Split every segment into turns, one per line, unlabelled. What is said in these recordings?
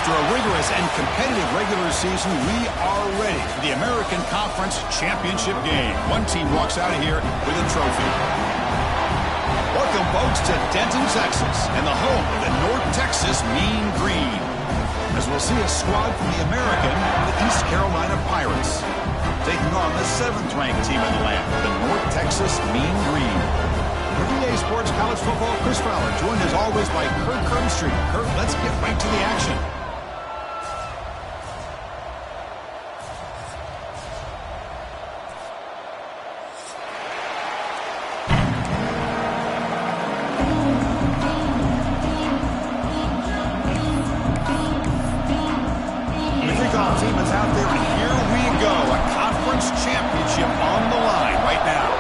After a rigorous and competitive regular season, we are ready for the American Conference Championship game. One team walks out of here with a trophy. Welcome, folks, to Denton, Texas, and the home of the North Texas Mean Green. As we'll see a squad from the American, the East Carolina Pirates, taking on the 7th-ranked team in the land, the North Texas Mean Green. For VA Sports College Football, Chris Fowler, joined as always by Kurt Kernstreet. Kurt, let's get right to the action. The kickoff team is out there, and here we go. A conference championship on the line right now.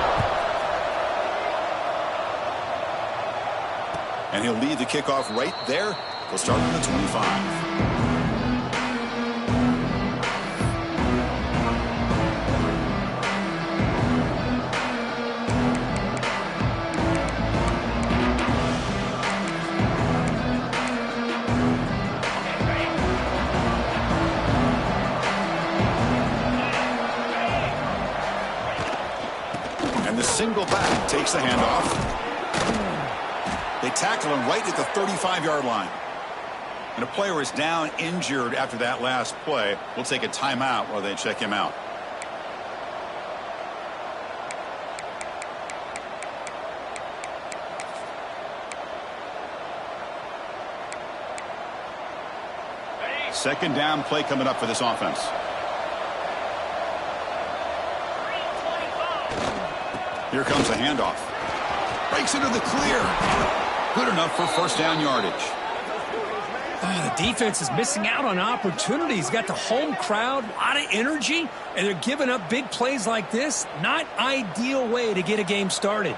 And he'll lead the kickoff right there. We'll start on the 25. And the single back takes the handoff. They tackle him right at the 35-yard line. And a player is down injured after that last play. We'll take a timeout while they check him out. Second down play coming up for this offense. Here comes the handoff. Breaks into the clear. Good enough for first down yardage.
Oh, the defense is missing out on opportunities. Got the home crowd, a lot of energy, and they're giving up big plays like this. Not ideal way to get a game started.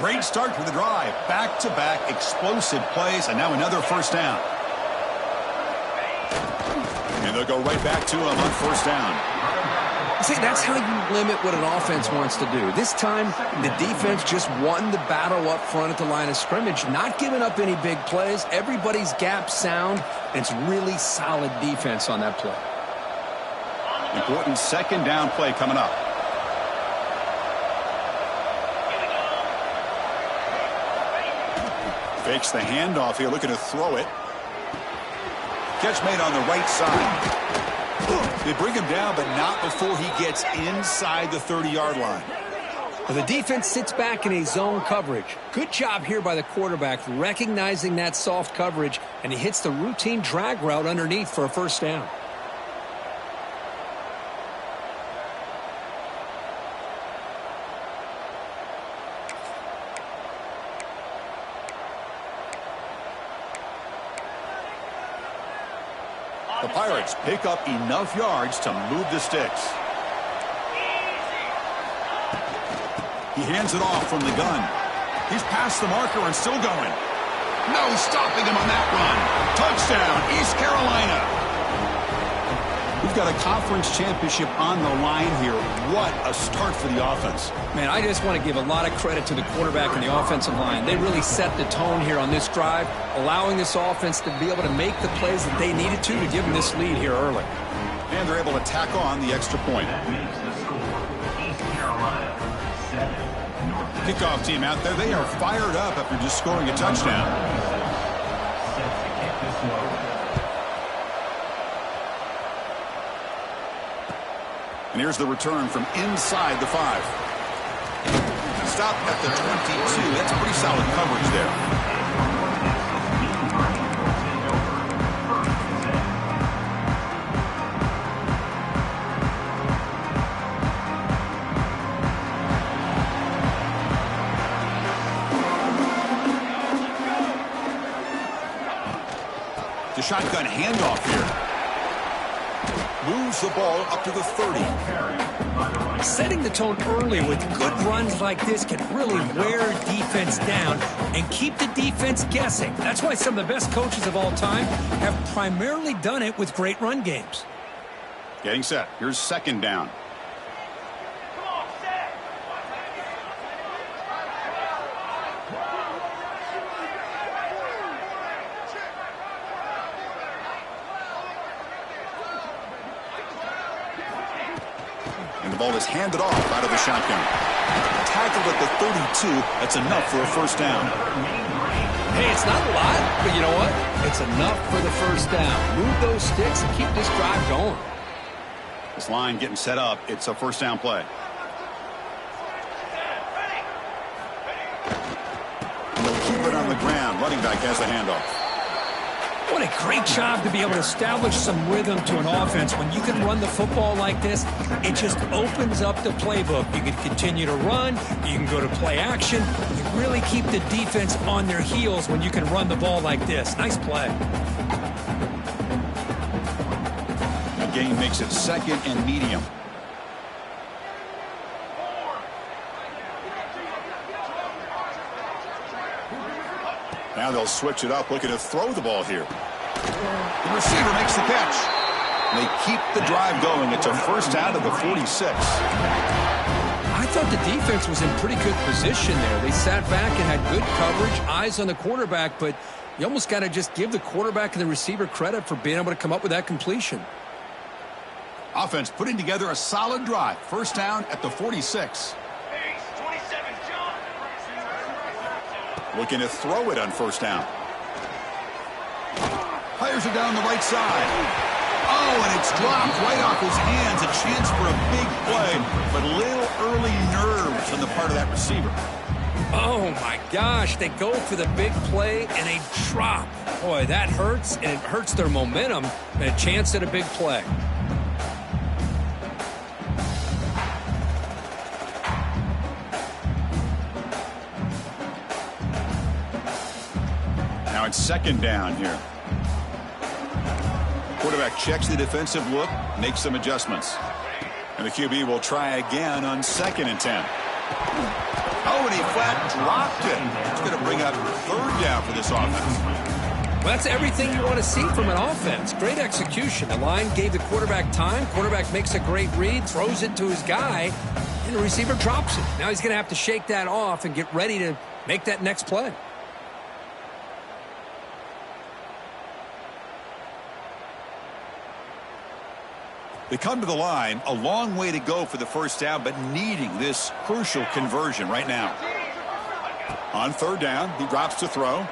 Great start to the drive. Back-to-back explosive plays, and now another first down. And they'll go right back to him on first down.
See, that's how you limit what an offense wants to do. This time, the defense just won the battle up front at the line of scrimmage, not giving up any big plays. Everybody's gap sound, and it's really solid defense on that play.
Important second down play coming up. Fakes the handoff here, looking to throw it. Catch made on the right side. They bring him down, but not before he gets inside the 30-yard line.
Well, the defense sits back in a zone coverage. Good job here by the quarterback, recognizing that soft coverage, and he hits the routine drag route underneath for a first down.
The Pirates pick up enough yards to move the sticks. He hands it off from the gun. He's past the marker and still going. No stopping him on that run. Touchdown, East Carolina. We've got a conference championship on the line here. What a start for the offense.
Man, I just want to give a lot of credit to the quarterback and the offensive line. They really set the tone here on this drive, allowing this offense to be able to make the plays that they needed to give them this lead here early.
And they're able to tack on the extra point. Kickoff team out there, they are fired up after just scoring a touchdown. And here's the return from inside the 5. Stop at the 22. That's pretty solid coverage there. The shotgun handoff here. moves the ball up to the 30.
Setting the tone early with good runs like this can really wear defense down and keep the defense guessing. That's why some of the best coaches of all time have primarily done it with great run games.
Getting set. Here's second down. And the ball is handed off out of the shotgun. Tackled at the 32. That's enough for a first down.
Hey, it's not a lot, but you know what? It's enough for the first down. Move those sticks and keep this drive going.
This line getting set up. It's a first down play. And they'll keep it on the ground. Running back has the handoff.
What a great job to be able to establish some rhythm to an offense. When you can run the football like this, it just opens up the playbook. You can continue to run. You can go to play action. You really keep the defense on their heels when you can run the ball like this. Nice play.
The game makes it second and medium. Now they'll switch it up, looking to throw the ball here. The receiver makes the catch. They keep the drive going. It's a first down to the 46.
I thought the defense was in pretty good position there. They sat back and had good coverage, eyes on the quarterback, but you almost got to just give the quarterback and the receiver credit for being able to come up with that completion.
Offense putting together a solid drive. First down at the 46. Looking to throw it on first down. Fires it down the right side. Oh, and it's dropped right off his hands. A chance for a big play, but little early nerves on the part of that receiver.
Oh, my gosh. They go for the big play, and they drop. Boy, that hurts, and it hurts their momentum, and a chance at a big play.
Now it's second down here. Quarterback checks the defensive look, makes some adjustments. And the QB will try again on 2nd and 10. Oh, and he flat dropped it. It's going to bring up third down for this offense.
Well, that's everything you want to see from an offense. Great execution. The line gave the quarterback time. Quarterback makes a great read, throws it to his guy, and the receiver drops it. Now he's going to have to shake that off and get ready to make that next play.
They come to the line, a long way to go for the first down, but needing this crucial conversion right now. On third down, he drops to throw.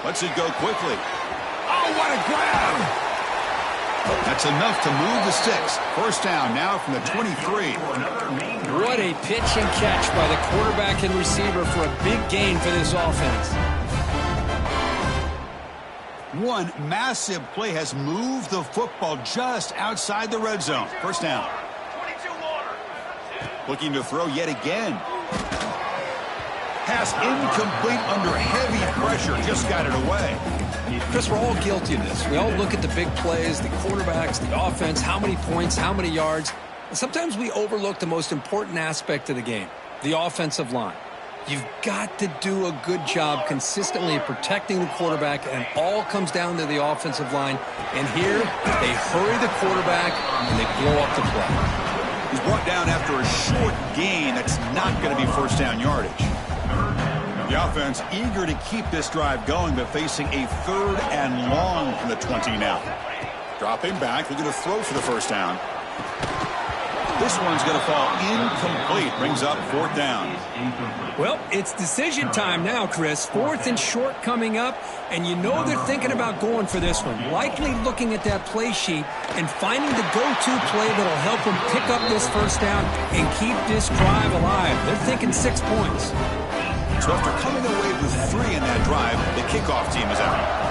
Lets it go quickly. Oh, what a grab! That's enough to move the sticks. First down now from the 23.
What a pitch and catch by the quarterback and receiver for a big gain for this offense.
One massive play has moved the football just outside the red zone. First down. Looking to throw yet again. Pass incomplete under heavy pressure. Just got it away.
Chris, we're all guilty of this. We all look at the big plays, the quarterbacks, the offense, how many points, how many yards. And sometimes we overlook the most important aspect of the game, the offensive line. You've got to do a good job consistently protecting the quarterback, and it all comes down to the offensive line. And here, they hurry the quarterback, and they blow up the play.
He's brought down after a short gain. That's not going to be first down yardage. The offense eager to keep this drive going, but facing a third and long from the 20 now. Dropping back, looking to throw for the first down. This one's going to fall incomplete. Brings up fourth down.
Well, it's decision time now, Chris. Fourth and short coming up, and you know they're thinking about going for this one. Likely looking at that play sheet and finding the go-to play that'll help them pick up this first down and keep this drive alive. They're thinking 6 points.
So after coming away with 3 in that drive, the kickoff team is out.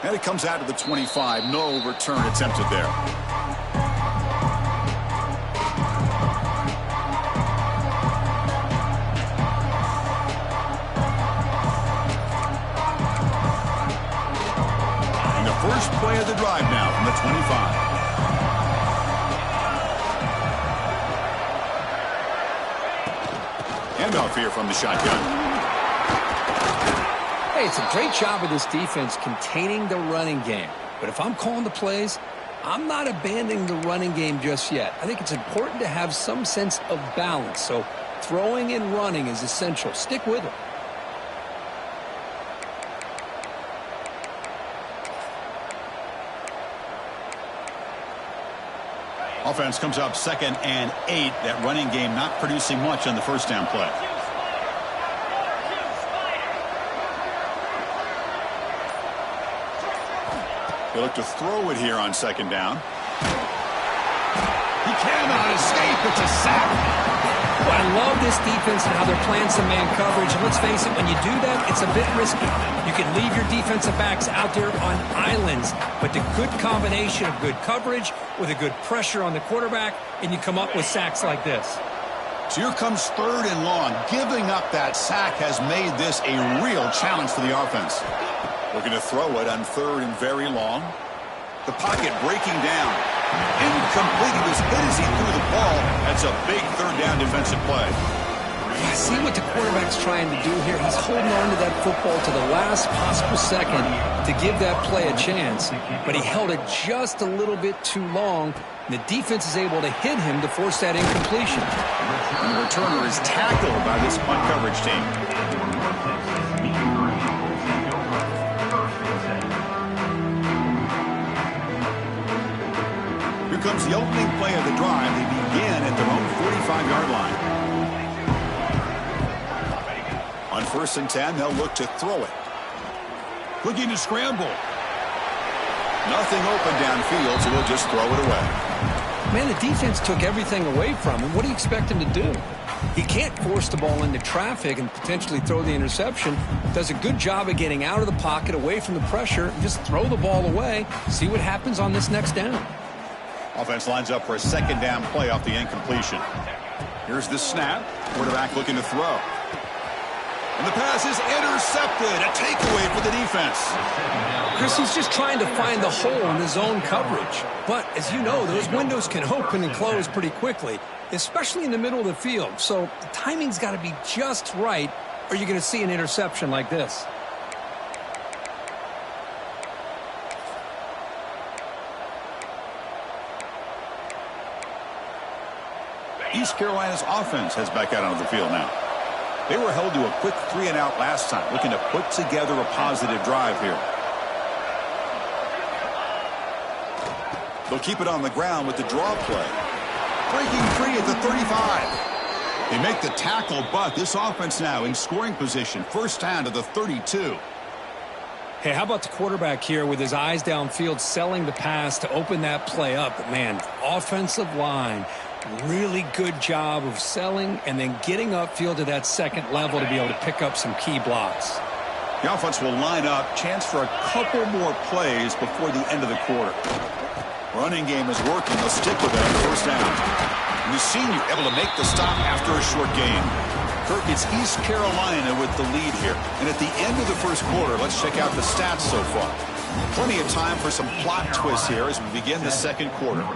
And it comes out to the 25. No return attempted there. First play of the drive now from the 25. Handoff here from the shotgun.
Hey, it's a great job of this defense containing the running game. But if I'm calling the plays, I'm not abandoning the running game just yet. I think it's important to have some sense of balance. So throwing and running is essential. Stick with it.
Offense comes up 2nd and 8. That running game not producing much on the first down play. They look to throw it here on 2nd down. He cannot escape. It's a sack.
Well, I love this defense and how they're playing some man coverage. And let's face it, when you do that, it's a bit risky. You can leave your defensive backs out there on islands, but the good combination of good coverage with a good pressure on the quarterback, and you come up with sacks like this.
So here comes 3rd and long. Giving up that sack has made this a real challenge for the offense. Looking to throw it on 3rd and very long. The pocket breaking down. Incomplete. He was hit as he threw the ball. That's a big 3rd down defensive play.
Yeah, see what the quarterback's trying to do here. He's holding on to that football to the last possible second to give that play a chance. But he held it just a little bit too long. And the defense is able to hit him to force that incompletion.
And the returner is tackled by this punt coverage team. Here comes the opening play of the drive. They begin at their own 45-yard line. On 1st and 10, they'll look to throw it. Looking to scramble. Nothing open downfield, so they'll just throw it away.
Man, the defense took everything away from him. What do you expect him to do? He can't force the ball into traffic and potentially throw the interception. Does a good job of getting out of the pocket, away from the pressure, and just throw the ball away. See what happens on this next down.
Offense lines up for a 2nd down play off the incompletion. Here's the snap. Quarterback looking to throw. And the pass is intercepted. A takeaway for the defense.
Chris, he's just trying to find the hole in the zone coverage. But, as you know, those windows can open and close pretty quickly, especially in the middle of the field. So the timing's got to be just right, or you're going to see an interception like this.
East Carolina's offense heads back out onto the field now. They were held to a quick 3-and-out last time, looking to put together a positive drive here. They'll keep it on the ground with the draw play. Breaking free at the 35. They make the tackle, but this offense now in scoring position. 1st down to the 32.
Hey, how about the quarterback here with his eyes downfield, selling the pass to open that play up? But, man, offensive line, really good job of selling and then getting upfield to that 2nd level to be able to pick up some key blocks.
The offense will line up. Chance for a couple more plays before the end of the quarter. Running game is working. They'll stick with it on 1st down. And the senior able to make the stop after a short gain. Kirk, it's East Carolina with the lead here. And at the end of the 1st quarter, let's check out the stats so far. Plenty of time for some plot twists here as we begin the 2nd quarter.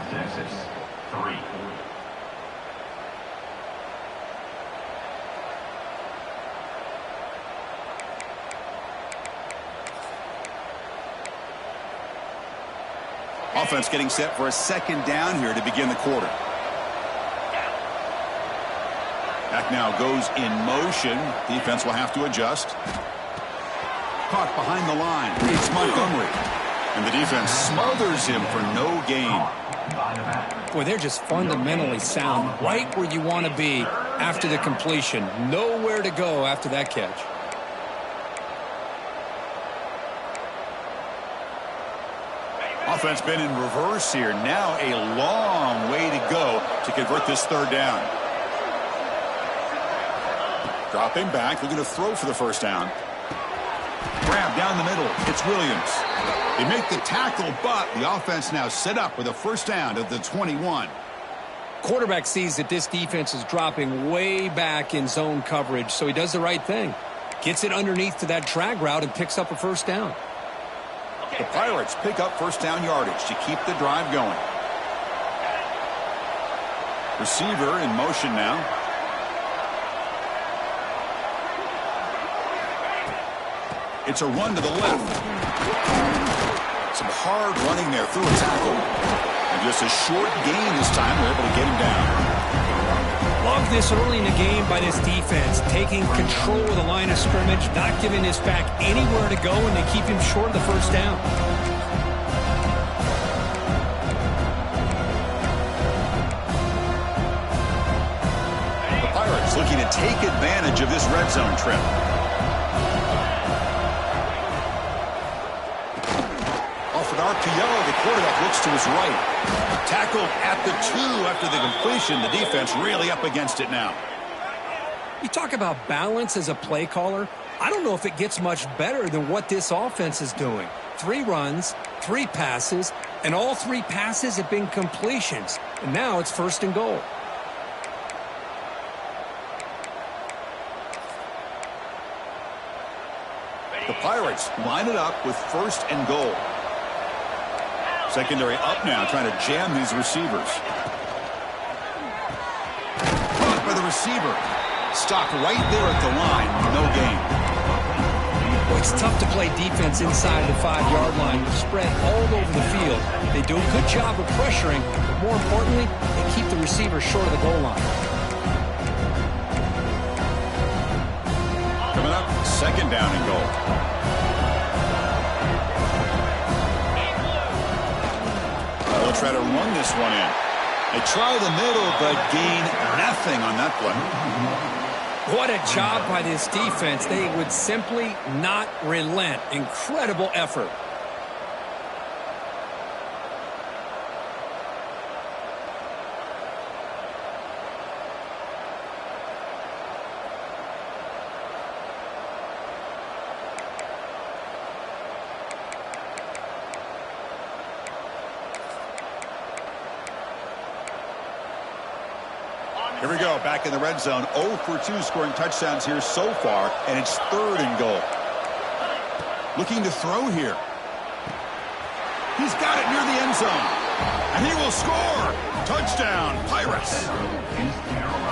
Offense getting set for a 2nd down here to begin the quarter. Back now goes in motion. Defense will have to adjust. Caught behind the line. It's Montgomery. And the defense smothers him for no gain.
Boy, they're just fundamentally sound. Right where you want to be after the completion. Nowhere to go after that catch.
Offense been in reverse here. Now a long way to go to convert this 3rd down. Dropping back, looking to throw for the 1st down. Grab down the middle. It's Williams. They make the tackle, but the offense now set up with a 1st down at the 21.
Quarterback sees that this defense is dropping way back in zone coverage, so he does the right thing. Gets it underneath to that drag route and picks up a 1st down.
The Pirates pick up first down yardage to keep the drive going. Receiver in motion now. It's a run to the left. Some hard running there through a tackle. And just a short gain this time. They're able to get him down.
Love this early in the game by this defense, taking control of the line of scrimmage, not giving this back anywhere to go, and they keep him short of the first down.
The Pirates looking to take advantage of this red zone trip. Off an RPO, the quarterback looks to his right. Tackled at the 2 after the completion. The defense really up against it now.
You talk about balance as a play caller. I don't know if it gets much better than what this offense is doing. 3 runs, 3 passes, and all 3 passes have been completions. And now it's first and goal.
The Pirates line it up with first and goal. Secondary up now, trying to jam these receivers. Caught by the receiver. Stopped right there at the line. No gain.
Well, it's tough to play defense inside the 5-yard line. Spread all over the field. They do a good job of pressuring, but more importantly, they keep the receiver short of the goal line.
Coming up, second down and goal. They'll try to run this one in. They try the middle, but gain nothing on that play.
What a job by this defense. They would simply not relent. Incredible effort.
Here we go, back in the red zone. 0 for 2 scoring touchdowns here so far, and it's third and goal. Looking to throw here. He's got it near the end zone, and he will score. Touchdown, Pirates.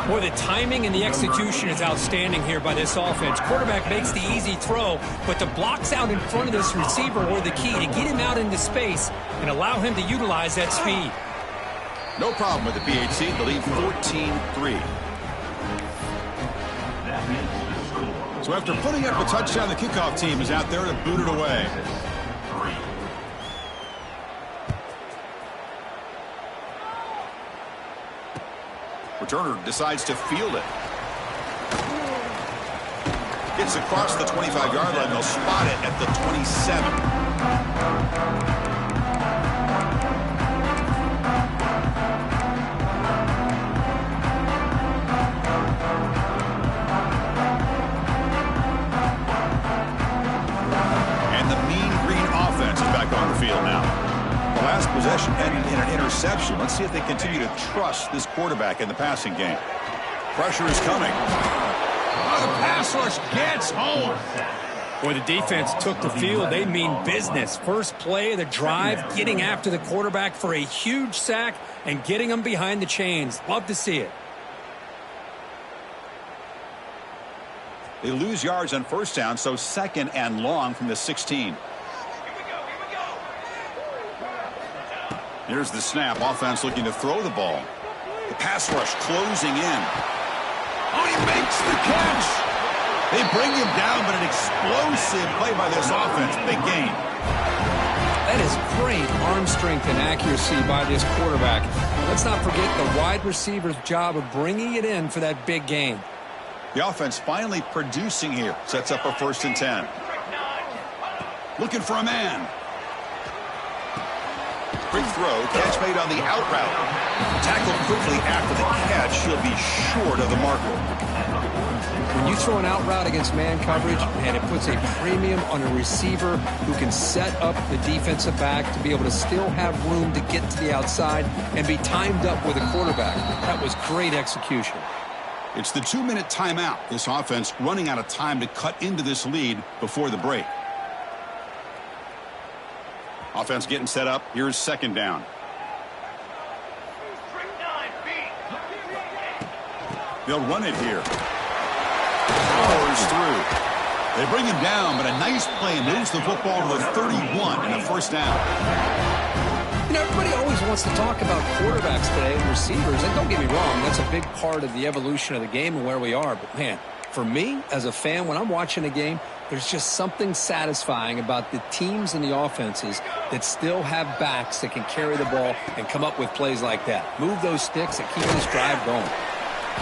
Boy, the timing and the execution is outstanding here by this offense. Quarterback makes the easy throw, but the blocks out in front of this receiver were the key to get him out into space and allow him to utilize that speed.
No problem with the BHC. The lead 14-3. So after putting up a touchdown, the kickoff team is out there to boot it away. Returner decides to field it. Gets across the 25-yard line. They'll spot it at the 27. On the field now. The last possession ended in an interception. Let's see if they continue to trust this quarterback in the passing game. Pressure is coming. Oh, the pass rush gets home.
Boy, the defense took the field. They mean business. First play of the drive, getting after the quarterback for a huge sack and getting him behind the chains. Love to see it.
They lose yards on first down, so second and long from the 16. Here's the snap. Offense looking to throw the ball. The pass rush closing in. Oh, he makes the catch. They bring him down, but an explosive play by this offense. Big gain.
That is great arm strength and accuracy by this quarterback. Let's not forget the wide receiver's job of bringing it in for that big gain.
The offense finally producing here. Sets up a 1st and 10. Looking for a man. Quick throw, catch made on the out route. Tackled quickly after the catch. He'll be short of the marker.
When you throw an out route against man coverage, and it puts a premium on a receiver who can set up the defensive back to be able to still have room to get to the outside and be timed up with a quarterback. That was great execution.
It's the 2-minute timeout. This offense running out of time to cut into this lead before the break. Offense getting set up. Here's second down. They'll run it here. Powers through. They bring him down, but a nice play moves the football to the 31 and a first down.
You know, everybody always wants to talk about quarterbacks today and receivers, and don't get me wrong, that's a big part of the evolution of the game and where we are. But, man, for me, as a fan, when I'm watching a game, there's just something satisfying about the teams and the offenses that still have backs that can carry the ball and come up with plays like that. Move those sticks and keep this drive going.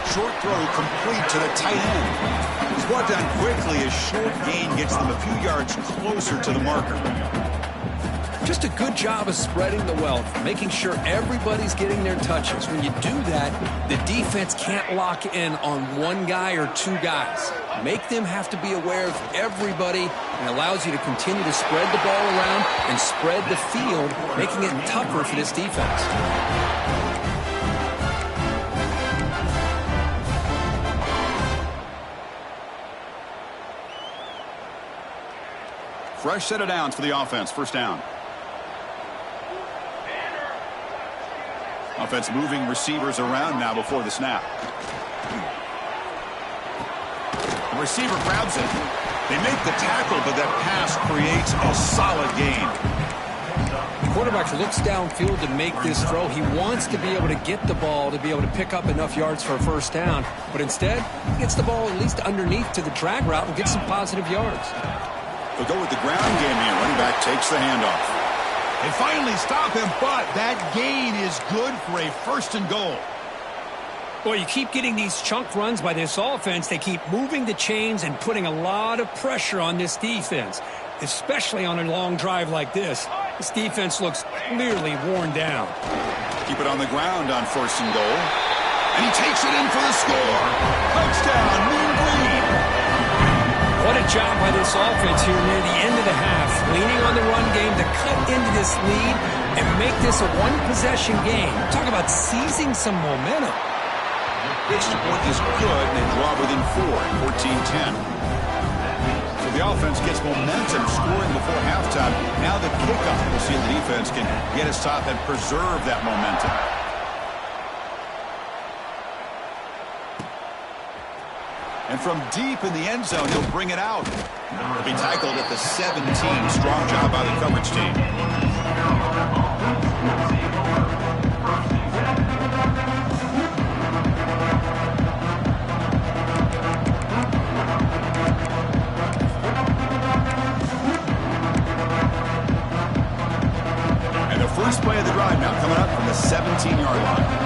Short throw complete to the tight end. He's brought down quickly as short gain gets them a few yards closer to the marker.
Just a good job of spreading the wealth, making sure everybody's getting their touches. When you do that, the defense can't lock in on one guy or two guys. Make them have to be aware of everybody, and allows you to continue to spread the ball around and spread the field, making it tougher for this defense.
Fresh set of downs for the offense. First down. Offense moving receivers around now before the snap. The receiver grabs it. They make the tackle, but that pass creates a solid gain.
The quarterback looks downfield to make this throw. He wants to be able to get the ball to be able to pick up enough yards for a first down, but instead, he gets the ball at least underneath to the drag route and gets some positive yards.
They'll go with the ground game here. Running back takes the handoff. They finally stop him, but that gain is good for a first and goal.
Boy, you keep getting these chunk runs by this offense. They keep moving the chains and putting a lot of pressure on this defense, especially on a long drive like this. This defense looks clearly worn down.
Keep it on the ground on first and goal. And he takes it in for the score. Touchdown, Mean Green.
What a job by this offense here near the end of the half, leaning on the run game to cut into this lead and make this a one-possession game. Talk about seizing some momentum.
This point is good, and they draw within 4, 14-10. So the offense gets momentum, scoring before halftime. Now the kickoff. We'll see if the defense can get a stop and preserve that momentum. And from deep in the end zone, he'll bring it out. He'll be tackled at the 17. Strong job by the coverage team. And the first play of the drive now coming up from the 17-yard line.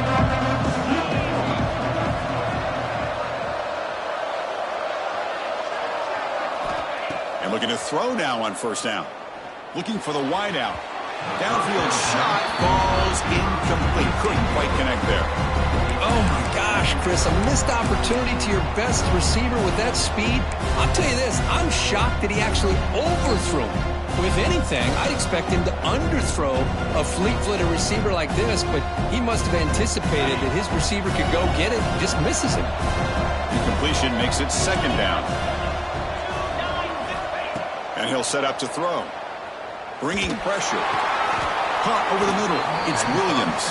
Looking to throw now on first down. Looking for the wideout. Downfield shot falls incomplete. Couldn't quite connect there.
Oh, my gosh, Chris. A missed opportunity to your best receiver with that speed. I'll tell you this. I'm shocked that he actually overthrew him. If anything, I'd expect him to underthrow a fleet-footed receiver like this, but he must have anticipated that his receiver could go get it and just misses him.
Incompletion makes it second down. And he'll set up to throw. Bringing pressure. Caught over the middle. It's Williams.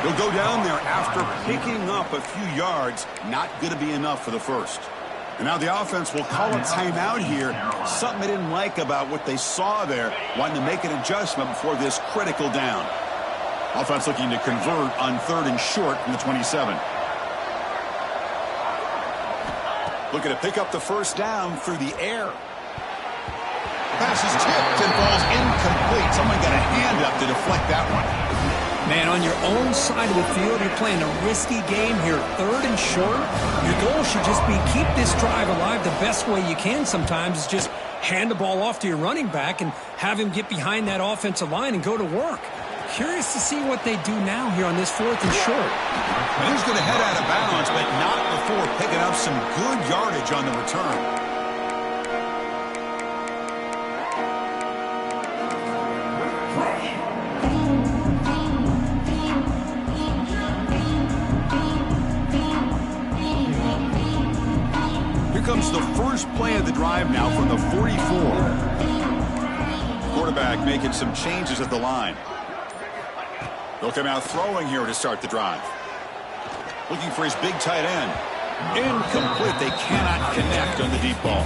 He'll go down there after picking up a few yards. Not going to be enough for the first. And now the offense will call a timeout here. Something they didn't like about what they saw there. Wanting to make an adjustment before this critical down. Offense looking to convert on third and short from the 27. Looking to pick up the first down through the air. Pass is tipped and falls incomplete. Someone got a hand up to deflect that one.
Man, on your own side of the field, you're playing a risky game here. Third and short. Your goal should just be keep this drive alive the best way you can sometimes is just hand the ball off to your running back and have him get behind that offensive line and go to work. Curious to see what they do now here on this fourth and short.
And he's going to head out of bounds, but not before picking up some good yardage on the return. Comes the first play of the drive now from the 44. quarterback making some changes at the line. They'll come out throwing here to start the drive. Looking for his big tight end. Incomplete. They cannot connect on the deep ball.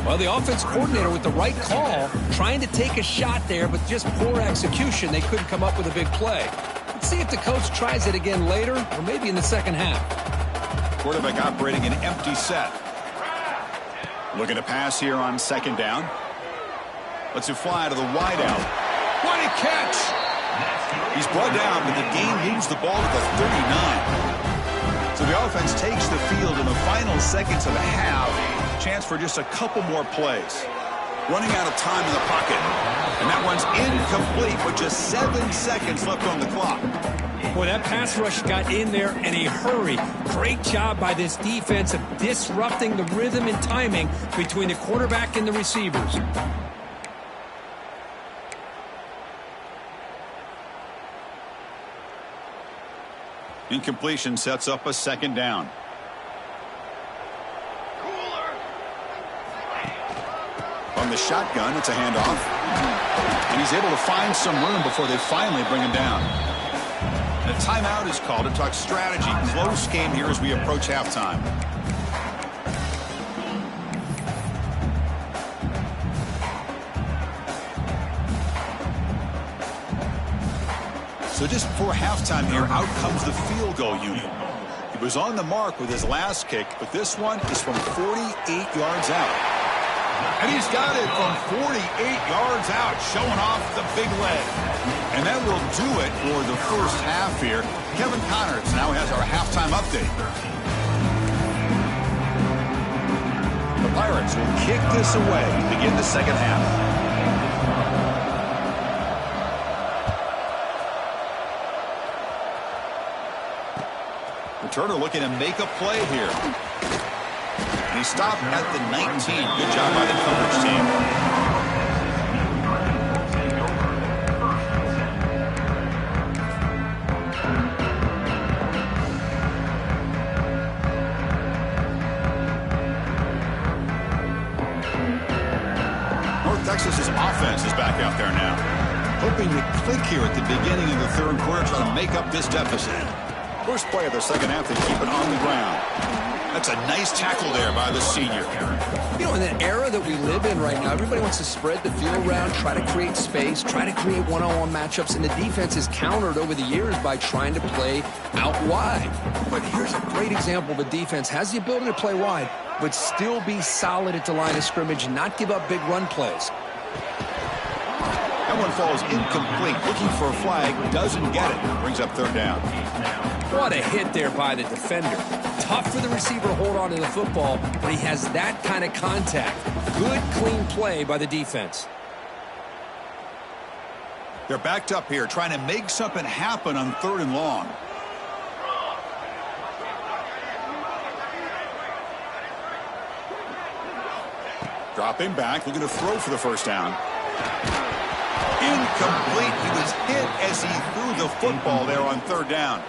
Well, the offense coordinator with the right call, trying to take a shot there, but just poor execution. They couldn't come up with a big play. Let's see if the coach tries it again later, or maybe in the second half.
Quarterback operating an empty set. Looking to pass here on second down. Lets it fly to the wideout. What a catch! He's brought down, but the game moves the ball to the 39. So the offense takes the field in the final seconds of the half. Chance for just a couple more plays. Running out of time in the pocket. And that one's incomplete with just 7 seconds left on the clock.
Boy, that pass rush got in there in a hurry. Great job by this defense of disrupting the rhythm and timing between the quarterback and the receivers.
Incompletion sets up a second down. From the shotgun, it's a handoff. And he's able to find some room before they finally bring him down. A timeout is called to talk strategy. Close game here as we approach halftime. So just before halftime here, out comes the field goal unit. He was on the mark with his last kick, but this one is from 48 yards out. And he's got it from 48 yards out, showing off the big leg. And that will do it for the first half here. Kevin Connors now has our halftime update. The Pirates will kick this away to begin the second half. Returner looking to make a play here. And he stopped at the 19. Good job by the coverage team. North Texas's offense is back out there now. Hoping to click here at the beginning of the third quarter, trying to make up this deficit. First play of the second half, they keep it on the ground. That's a nice tackle there by the senior.
You know, in the era that we live in right now, everybody wants to spread the field around, try to create space, try to create one-on-one matchups, and the defense is countered over the years by trying to play out wide. But here's a great example of a defense has the ability to play wide, but still be solid at the line of scrimmage and not give up big run plays.
That one falls incomplete. Looking for a flag, doesn't get it. Brings up third down.
What a hit there by the defender. Tough for the receiver to hold on to the football, but he has that kind of contact. Good, clean play by the defense.
They're backed up here, trying to make something happen on third and long. Dropping back, looking to throw for the first down. Incomplete. He was hit as he threw the football there on third down.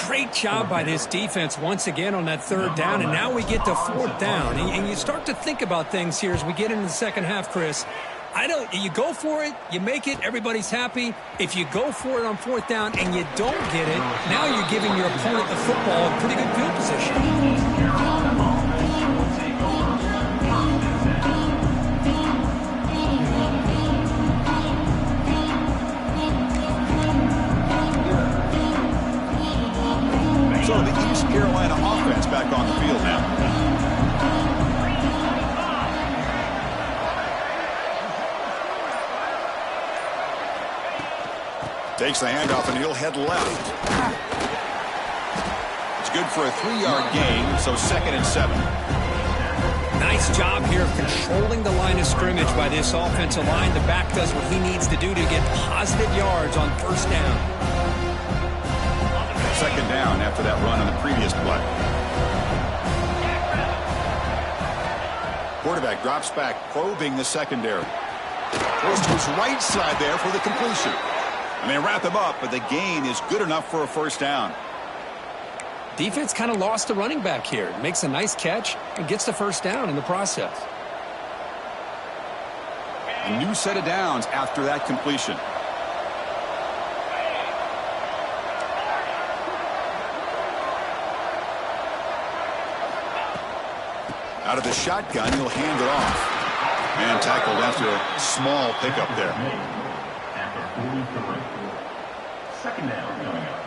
Great job by this defense once again on that third down, and now we get to fourth down. And you start to think about things here as we get into the second half, Chris. You go for it, you make it, everybody's happy. If you go for it on fourth down and you don't get it, now you're giving your opponent the football in pretty good field position.
So the East Carolina offense back on the field now. Takes the handoff and he'll head left. It's good for a 3-yard gain, so 2nd and 7.
Nice job here of controlling the line of scrimmage by this offensive line. The back does what he needs to do to get positive yards on first down.
Second down after that run on the previous play. Quarterback drops back, probing the secondary. Goes to his right side there for the completion. And they wrap him up, but the gain is good enough for a first down.
Defense kind of lost the running back here. Makes a nice catch and gets the first down in the process.
A new set of downs after that completion. Out of the shotgun, he'll hand it off. And tackled after a small pickup there.
After 43. Second down coming up.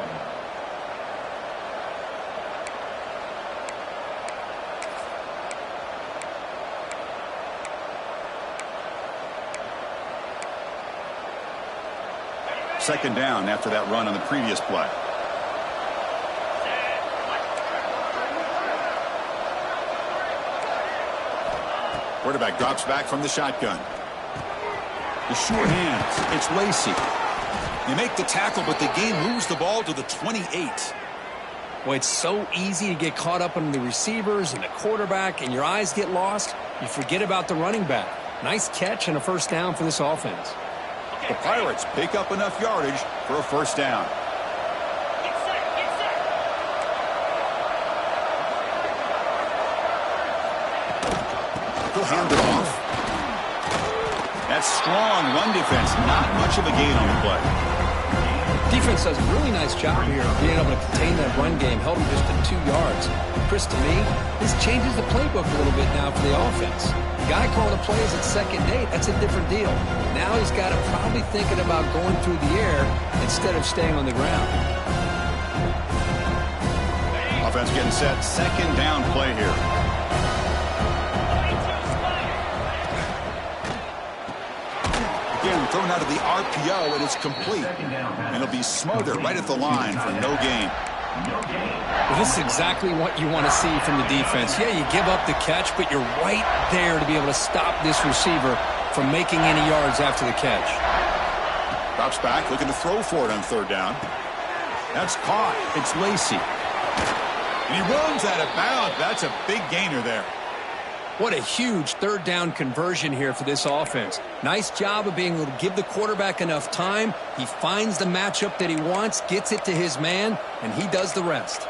Second down after that run on the previous play. Quarterback drops back from the shotgun. The sure hands. It's Lacey. They make the tackle, but the game moves the ball to the 28.
Well, it's so easy to get caught up on the receivers and the quarterback, and your eyes get lost. You forget about the running back. Nice catch and a first down for this offense.
The Pirates pick up enough yardage for a first down. He'll hand it off. That's strong run defense. Not much of a gain on the play.
Defense does a really nice job here of being able to contain that run game. Held him just to 2 yards. Chris, to me, this changes the playbook a little bit now for the offense. The guy calling the plays at second and 8, that's a different deal. Now he's got him probably thinking about going through the air instead of staying on the ground.
Offense getting set. Second down play here. Again, thrown out of the RPO, and it's complete. And it'll be smothered right at the line for no gain.
Well, this is exactly what you want to see from the defense. Yeah, you give up the catch, but you're right there to be able to stop this receiver from making any yards after the catch.
Drops back, looking to throw for it on third down. That's caught. It's Lacey. And he runs out of bounds. That's a big gainer there.
What a huge third down conversion here for this offense. Nice job of being able to give the quarterback enough time. He finds the matchup that he wants, gets it to his man, and he does the rest.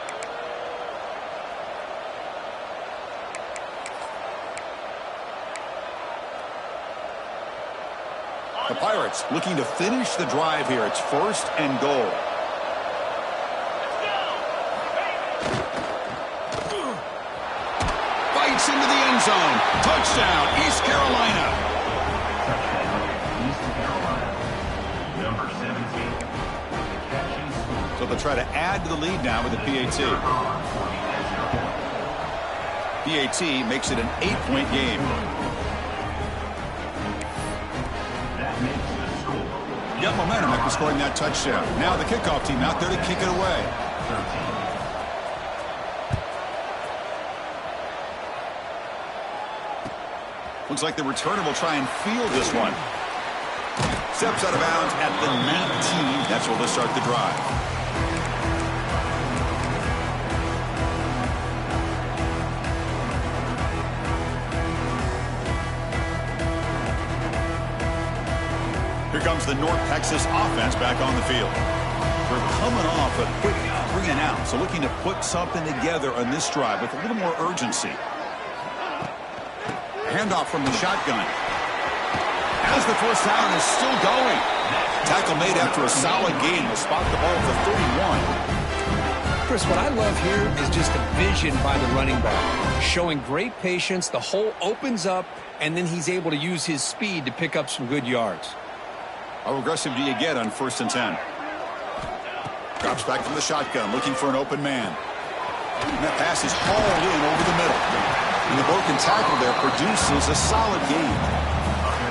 The Pirates looking to finish the drive here. It's first and goal. Bites into the end zone. Touchdown, East Carolina.
East Carolina. Number 17.
So they'll try to add to the lead now with a PAT. PAT makes it an 8-point game. Got momentum after scoring that touchdown. Now the kickoff team out there to kick it away. Looks like the returner will try and field this one. Steps out of bounds at the 19. That's where they'll start the drive. Here comes the North Texas offense back on the field. They're coming off a quick 3-and-out, so looking to put something together on this drive with a little more urgency. Handoff from the shotgun. As the first down is still going. Tackle made after a solid gain. Will spot the ball at the 31.
Chris, what I love here is just the vision by the running back. Showing great patience. The hole opens up, and then he's able to use his speed to pick up some good yards.
How aggressive do you get on 1st and 10? Drops back from the shotgun, looking for an open man. And that pass is hauled in over the middle. And the broken tackle there produces a solid gain.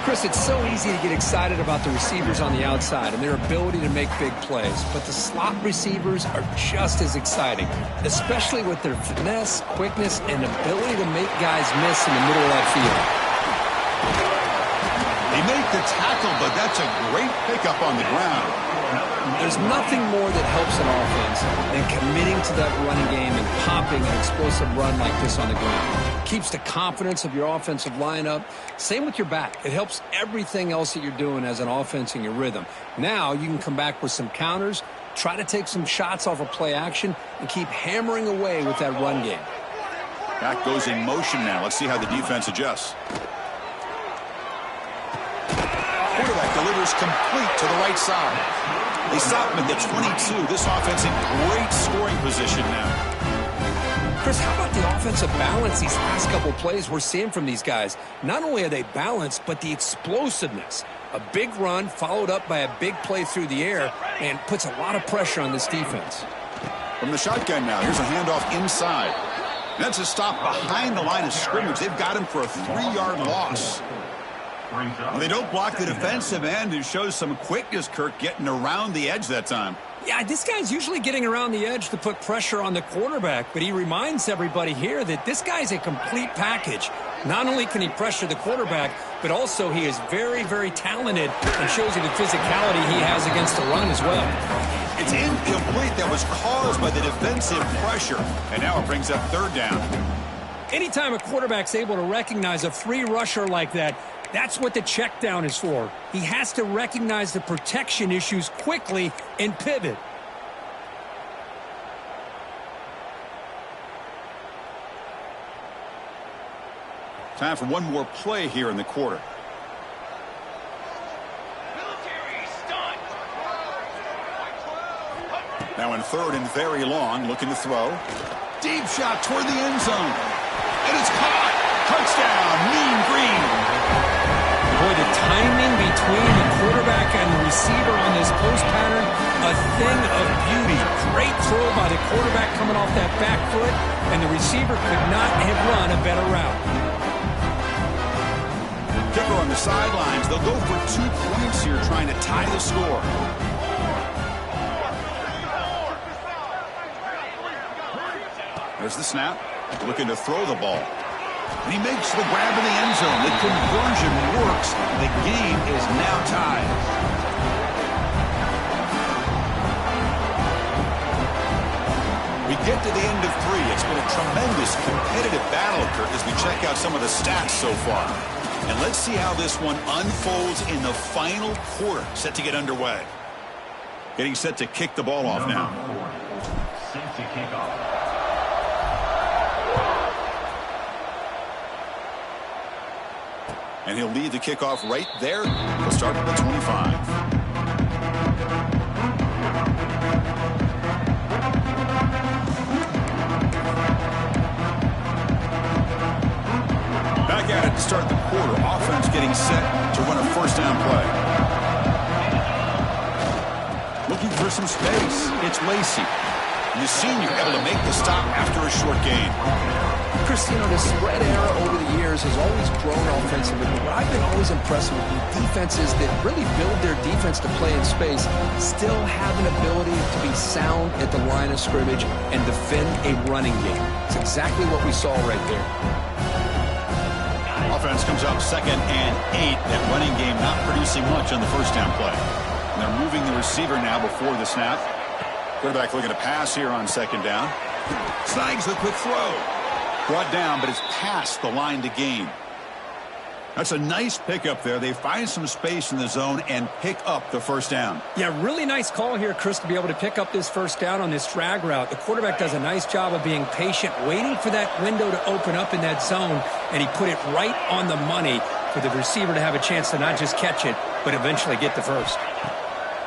Chris, it's so easy to get excited about the receivers on the outside and their ability to make big plays. But the slot receivers are just as exciting, especially with their finesse, quickness, and ability to make guys miss in the middle of that field.
They make the tackle, but that's a great pickup on the ground.
There's nothing more that helps an offense than committing to that running game and popping an explosive run like this on the ground. Keeps the confidence of your offensive lineup. Same with your back. It helps everything else that you're doing as an offense in your rhythm. Now you can come back with some counters, try to take some shots off of play action, and keep hammering away with that run game.
Back goes in motion now. Let's see how the defense adjusts. quarterback delivers complete to the right side. They stop him at the 22. This offense in great scoring position now.
Chris, how about the offensive balance these last couple plays we're seeing from these guys? Not only are they balanced, but the explosiveness. A big run followed up by a big play through the air and puts a lot of pressure on this defense.
From the shotgun now, here's a handoff inside. That's a stop behind the line of scrimmage. They've got him for a 3-yard loss. Well, they don't block the defensive end. It shows some quickness, Kirk, getting around the edge that time.
Yeah, this guy's usually getting around the edge to put pressure on the quarterback, but he reminds everybody here that this guy's a complete package. Not only can he pressure the quarterback, but also he is very, very talented and shows you the physicality he has against the run as well.
It's incomplete. That was caused by the defensive pressure, and now it brings up 3rd down.
Anytime a quarterback's able to recognize a free rusher like that, that's what the check down is for. He has to recognize the protection issues quickly and pivot.
Time for one more play here in the quarter. Now in 3rd and very long, looking to throw. Deep shot toward the end zone. And it's caught. Touchdown, Mean Green.
Boy, the timing between the quarterback and the receiver on this post pattern, a thing of beauty. Great throw by the quarterback coming off that back foot, and the receiver could not have run a better route.
Kicker on the sidelines. They'll go for 2 points here, trying to tie the score. There's the snap. Looking to throw the ball. And he makes the grab in the end zone. The conversion works. The game is now tied. We get to the end of 3. It's been a tremendous competitive battle, Kirk, as we check out some of the stats so far. And let's see how this one unfolds in the final quarter, set to get underway. Getting set to kick the ball off now.
Set to kick off.
And he'll lead the kickoff right there. He'll start at the 25. Back at it to start the quarter. Offense getting set to run a 1st down play. Looking for some space. It's Lacey. The senior able to make the stop after a short gain.
Chris, the spread era over the years has always grown offensively, but what I've been always impressed with defenses that really build their defense to play in space still have an ability to be sound at the line of scrimmage and defend a running game. It's exactly what we saw right there.
Offense comes up 2nd and 8. That running game not producing much on the 1st down play. And they're moving the receiver now before the snap. Quarterback looking to pass here on 2nd down. Snags the quick throw. Brought down, but it's past the line to gain. That's a nice pickup there. They find some space in the zone and pick up the 1st down.
Yeah, really nice call here, Chris, to be able to pick up this 1st down on this drag route. The quarterback does a nice job of being patient, waiting for that window to open up in that zone, and he put it right on the money for the receiver to have a chance to not just catch it, but eventually get the 1st.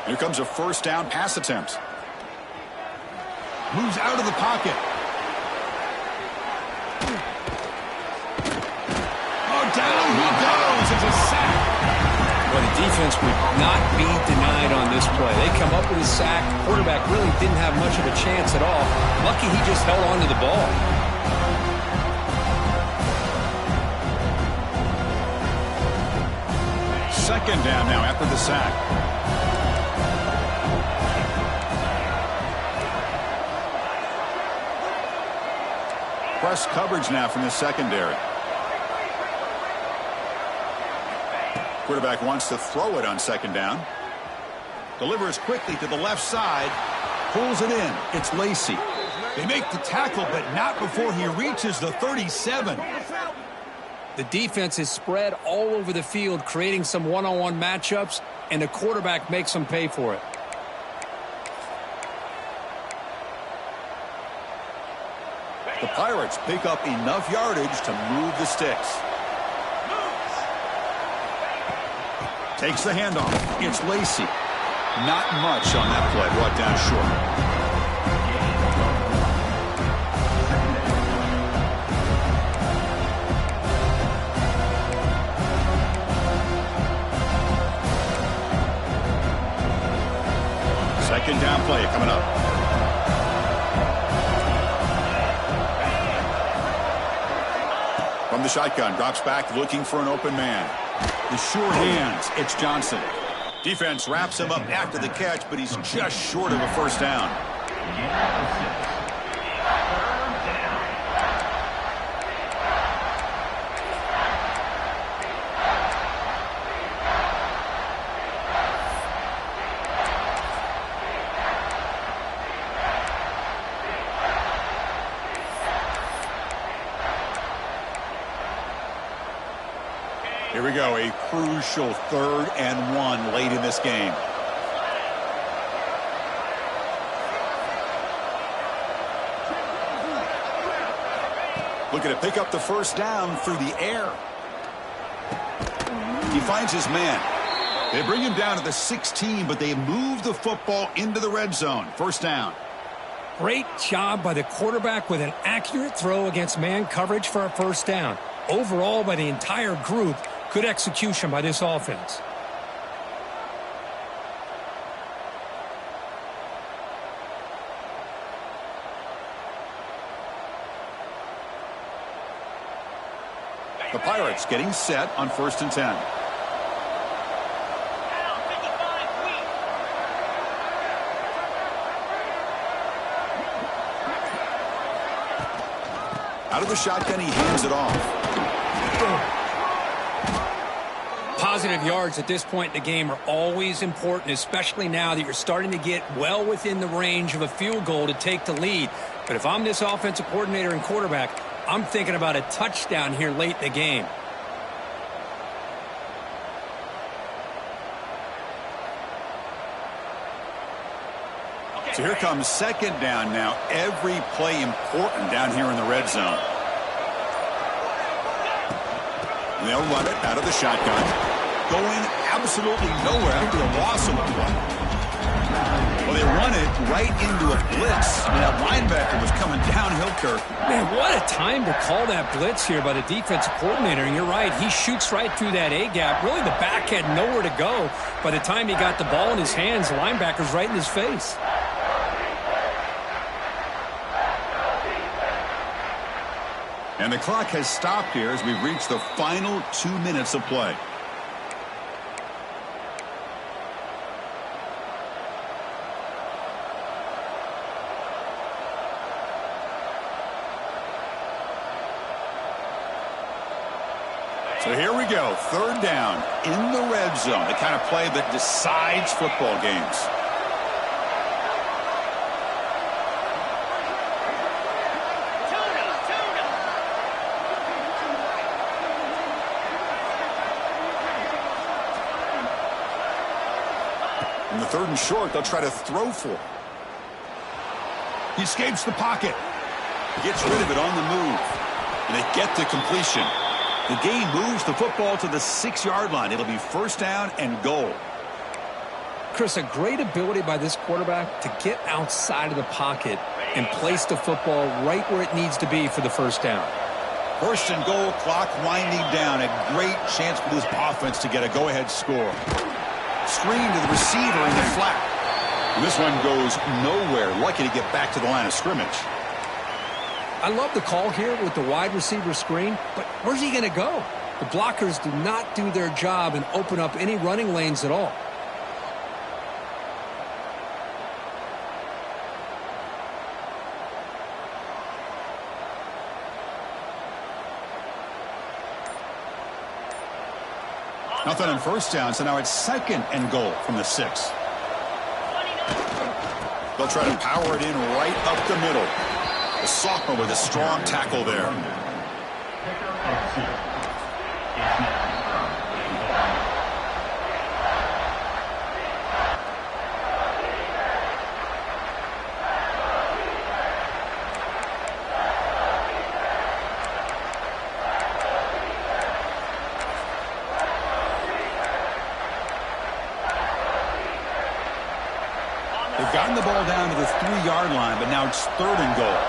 Here comes a 1st down pass attempt. Moves out of the pocket. Down he goes. It's a sack.
Well, the defense would not be denied on this play. They come up with a sack. The quarterback really didn't have much of a chance at all. Lucky he just held on to the ball.
Second down now after the sack. Press coverage now from the secondary. Quarterback wants to throw it on 2nd down. Delivers quickly to the left side. Pulls it in. It's Lacey. They make the tackle, but not before he reaches the 37.
The defense is spread all over the field, creating some one-on-one matchups, and the quarterback makes them pay for it.
The Pirates pick up enough yardage to move the sticks. Takes the handoff. It's Lacey. Not much on that play. Brought down short. Second down play coming up. From the shotgun, drops back looking for an open man. The sure hands, it's Johnson. Defense wraps him up after the catch, but he's just short of a first down. Here we go, a crucial 3rd and 1 late in this game. Looking to pick up the first down through the air. He finds his man. They bring him down to the 16, but they move the football into the red zone. First down.
Great job by the quarterback with an accurate throw against man coverage for a first down. Overall, by the entire group, good execution by this offense.
The Pirates getting set on 1st and 10. Out of the shotgun, he hands it off.
Positive yards at this point in the game are always important, especially now that you're starting to get well within the range of a field goal to take the lead. But if I'm this offensive coordinator and quarterback, I'm thinking about a touchdown here late in the game.
So here comes second down now. Every play important down here in the red zone. And they'll run it out of the shotgun. Going absolutely nowhere after the loss of the play. Well, they run it right into a blitz. And that linebacker was coming downhill, Kirk.
Man, what a time to call that blitz here by the defensive coordinator. And you're right, he shoots right through that A-gap. Really, the back had nowhere to go. By the time he got the ball in his hands, the linebacker's right in his face.
And the clock has stopped here as we've reached the final 2 minutes of play. So here we go, 3rd down in the red zone, the kind of play that decides football games. In the 3rd and short, they'll try to throw for. He escapes the pocket. Gets rid of it on the move. And they get to completion. The game moves the football to the 6-yard line. It'll be first down and goal.
Chris, a great ability by this quarterback to get outside of the pocket and place the football right where it needs to be for the first down.
First and goal, clock winding down. A great chance for this offense to get a go-ahead score. Screen to the receiver in the flat. And this one goes nowhere. Lucky to get back to the line of scrimmage.
I love the call here with the wide receiver screen, but where's he going to go? The blockers do not do their job and open up any running lanes at all.
Nothing on first down, so now it's 2nd and goal from the 6. They'll try to power it in right up the middle. The sophomore with a strong tackle there. gotten the ball down to the 3-yard line, but now it's 3rd and goal.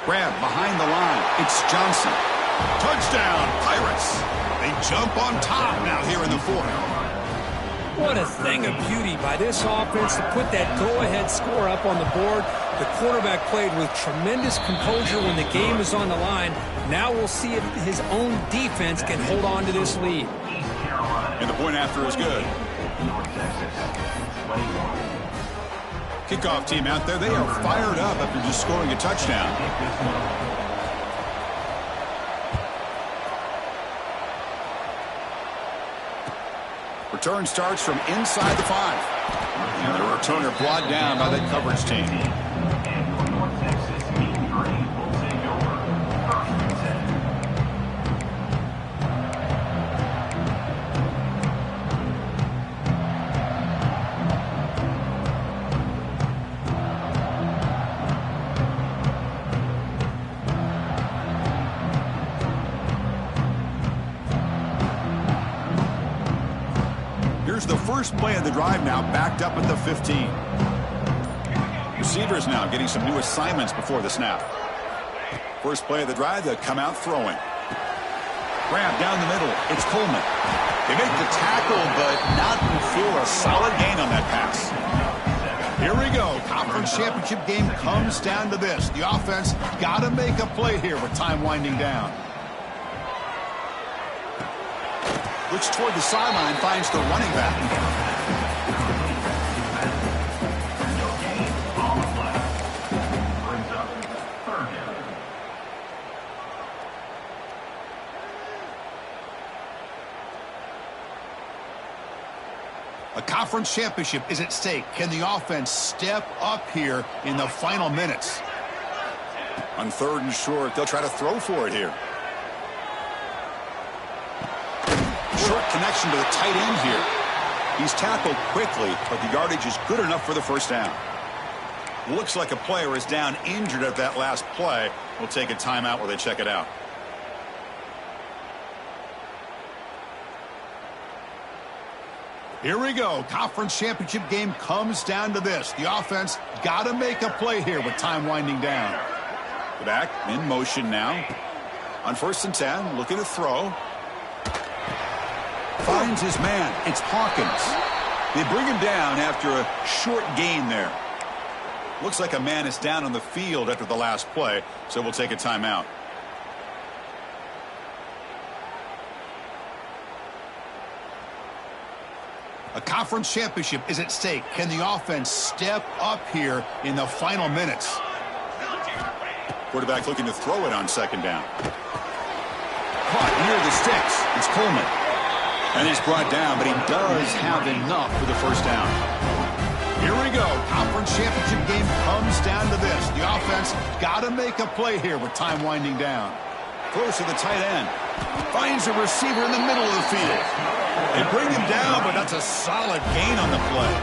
Grab behind the line. It's Johnson. Touchdown, Pirates. They jump on top now here in the 4th.
What a thing of beauty by this offense to put that go-ahead score up on the board. The quarterback played with tremendous composure when the game is on the line. Now we'll see if his own defense can hold on to this lead.
And the point after is good. Kickoff team out there, they are fired up after just scoring a touchdown. Return starts from inside the 5. And the returner brought down by that coverage team. Here's the first play of the drive now, backed up at the 15. Receivers now getting some new assignments before the snap. First play of the drive, they'll come out throwing. Grab down the middle, it's Coleman. They make the tackle, but not before a solid gain on that pass. Here we go. Conference championship game comes down to this. The offense got to make a play here with time winding down. Looks toward the sideline, finds the running back. A conference championship is at stake. Can the offense step up here in the final minutes? On 3rd and short, they'll try to throw for it here. Short connection to the tight end here. He's tackled quickly, but the yardage is good enough for the first down. Looks like a player is down injured at that last play. We'll take a timeout while they check it out. Here we go. Conference championship game comes down to this. The offense got to make a play here with time winding down. The back in motion now. On 1st and 10, looking to throw. Finds his man. It's Hawkins. They bring him down after a short gain there. Looks like a man is down on the field after the last play, so we'll take a timeout. A conference championship is at stake. Can the offense step up here in the final minutes? Quarterback looking to throw it on 2nd down. Caught near the sticks. It's Coleman. And he's brought down, but he does have enough for the first down. Here we go. Conference championship game comes down to this. The offense got to make a play here with time winding down. Throws to the tight end. Finds a receiver in the middle of the field. They bring him down, but that's a solid gain on the play.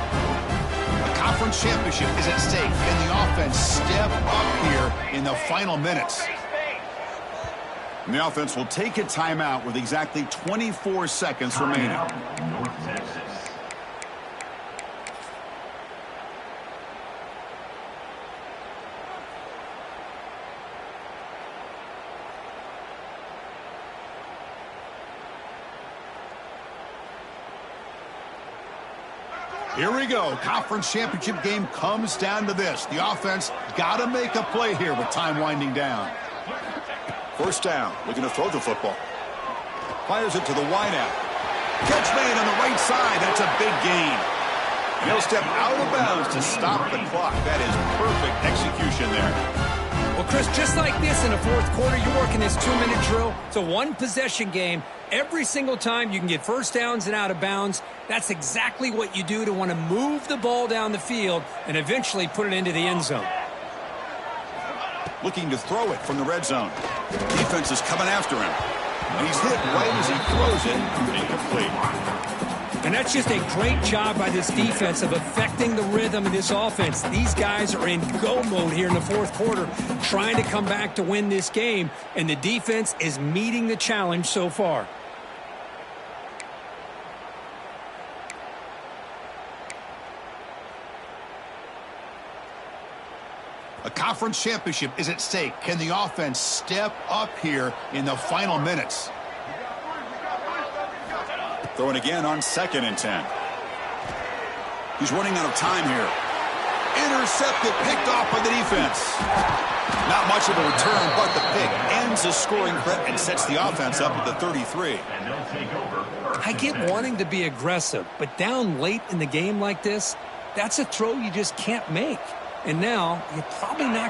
A conference championship is at stake. Can the offense step up here in the final minutes? And the offense will take a timeout with exactly 24 seconds remaining.
North Texas.
Here we go. Conference championship game comes down to this. The offense got to make a play here with time winding down. First down, looking to throw the football. Fires it to the wideout. Catch made on the right side. That's a big gain. And he'll step out of bounds to stop the clock. That is perfect execution there.
Well, Chris, just like this in the 4th quarter, you're working this 2-minute drill. It's a one-possession game. Every single time you can get first downs and out of bounds, that's exactly what you do to want to move the ball down the field and eventually put it into the end zone.
Looking to throw it from the red zone. Defense is coming after him. And he's hit right as he throws it. Incomplete.
And that's just a great job by this defense of affecting the rhythm of this offense. These guys are in go mode here in the 4th quarter, trying to come back to win this game, and the defense is meeting the challenge so far.
conference championship is at stake. Can the offense step up here in the final minutes? Throwing again on 2nd and 10. He's running out of time here. Intercepted, picked off by the defense. Not much of a return, but the pick ends the scoring threat and sets the offense up at the 33.
And they'll take over.
I get wanting to be aggressive, but down late in the game like this, that's a throw you just can't make. And now, you're probably not